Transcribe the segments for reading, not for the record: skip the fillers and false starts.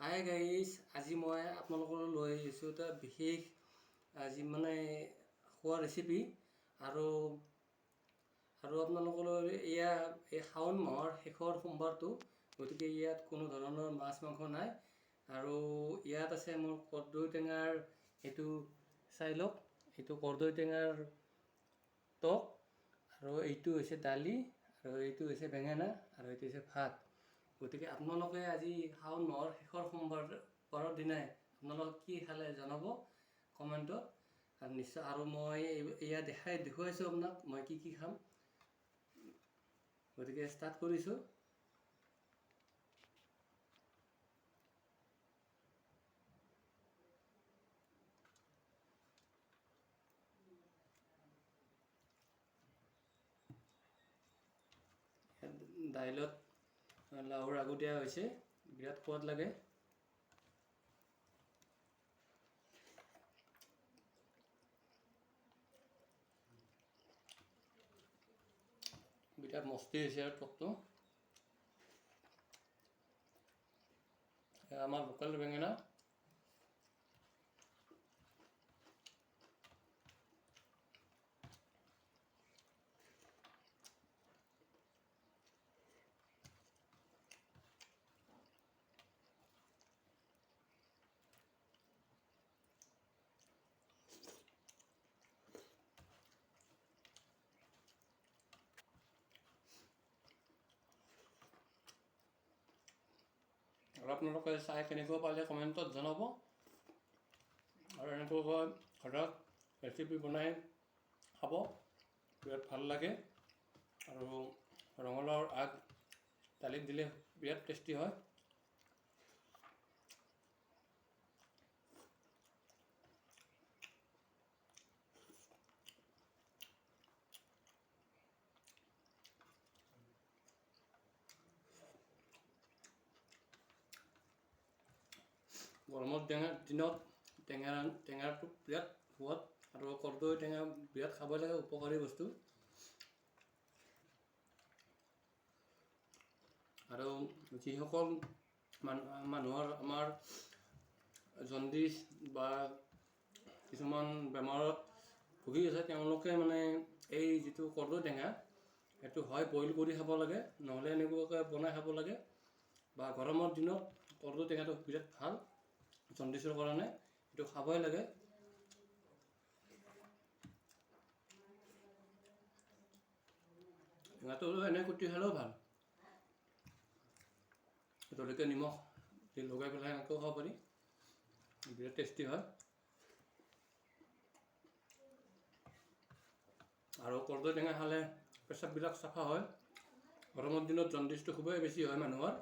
Hi guys, আজি মই আপোনালোকলৈ লৈ আহিছোঁ এটা বিশেষ আজি খোৱা ৰেচিপি আৰু আপোনালোকলৈ এই শাওণ মাহৰ শেষৰ সোমবাৰটো, গতিকে ইয়াত কোনো ধৰণৰ মাছ মাংস নাই আৰু ইয়াত আছে মোৰ কৰ্দৈ টেঙাৰ এইটো চাই লওক, এইটো কৰ্দৈ টেঙাৰ টক আৰু এইটো হৈছে দালি আৰু এইটো হৈছে বেঙেনা আৰু এইটো হৈছে ভাত। গতিকে আপোনালোকে আজি শাওণ মাহৰ শেষৰ সোমবাৰৰ দিনাই আপোনালোকে কি খালে জনাব কমেণ্টত আৰু নিশ্চয়। আৰু মই এয়া দেখুৱাইছোঁ আপোনাক মই কি খাম। গতিকে ষ্টাৰ্ট কৰিছোঁ। দাইলত লাওৰ আগু দিয়া হৈছে, বিৰাট সোৱাদ লাগে। বিৰাট মস্তি হৈছে আৰু টকটো। আমাৰ লোকেল বেঙেনা। আৰু আপোনালোকে চাই কেনেকুৱা পালে কমেণ্টত জনাব আৰু এনেকৈ ঘৰত ৰেচিপি বনাই খাব, বিৰাট ভাল লাগে। আৰু ৰঙালাওৰ আগ দালিত দিলে বিৰাট টেষ্টি হয়। গৰমৰ দিনত টেঙাটো বিৰাট সোৱাদ আৰু কৰ্দৈ টেঙা বিৰাট খাব লাগে, উপকাৰী বস্তু। আৰু যিসকল মানুহৰ আমাৰ জণ্ডিছ বা কিছুমান বেমাৰত ভুগি আছে, তেওঁলোকে এই যিটো কৰ্দৈ টেঙা সেইটো হয় বইল কৰি খাব লাগে, নহ'লে এনেকুৱাকৈ বনাই খাব লাগে। বা গৰমৰ দিনত কৰ্দৈ টেঙাটো বিৰাট ভাল জণ্ডিছৰ কাৰণে, এইটো খাবই লাগে। টেঙাটো এনেই কুটি খালেও ভাল, জলকীয়া নিমখ দি লগাই পেলাই এনেকৈও খাব পাৰি, বিৰাট টেষ্টি হয়। আৰু কৰ্দৈ টেঙা খালে পেচাববিলাক চাফা হয়। গৰমৰ দিনত জণ্ডিছটো খুবেই বেছি হয় মানুহৰ,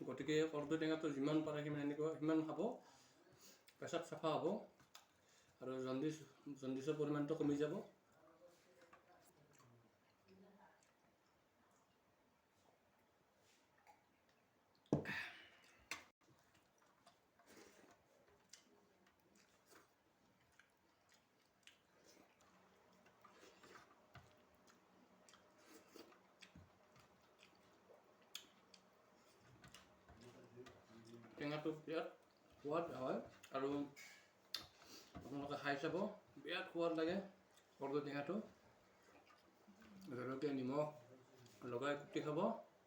গতিকে কৰ্দৈ টেঙাটো যিমান পাৰে সিমান খাব, পেচাব চাফা হ'ব আৰু জণ্ডিছৰ পৰিমাণটো কমি যাব। টেঙাটো বিৰাট সোৱাদ হয় আৰু আপোনালোকে খাই চাব, বিৰাট সোৱাদ লাগে কৰ্দৈ টেঙাটো। জলকীয়া নিমখ লগাই কুটি খাব,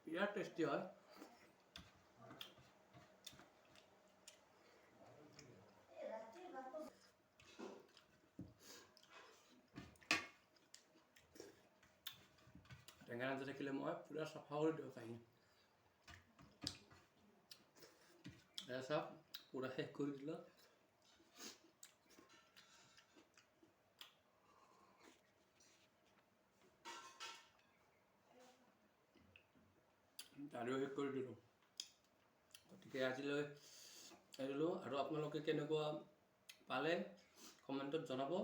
বিৰাট টেষ্টি হয়। টেঙা আঞ্জা থাকিলে মই পূৰা চাফা কৰি দিওঁ কাঢ়ি। চাওক, পূৰা শেষ কৰি দিলোঁ। দালিও শেষ কৰি দিলোঁ। গতিকে আজিলৈ এৰিলোঁ আৰু আপোনালোকে কেনেকুৱা পালে কমেণ্টত জনাব।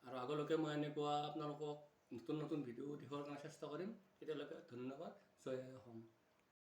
আৰু আগলৈকে মই এনেকুৱা আপোনালোকক নতুন ভিডিঅ' দেখুৱাৰ কাৰণে চেষ্টা কৰিম। তেতিয়ালৈকে ধন্যবাদ। জয় অসম।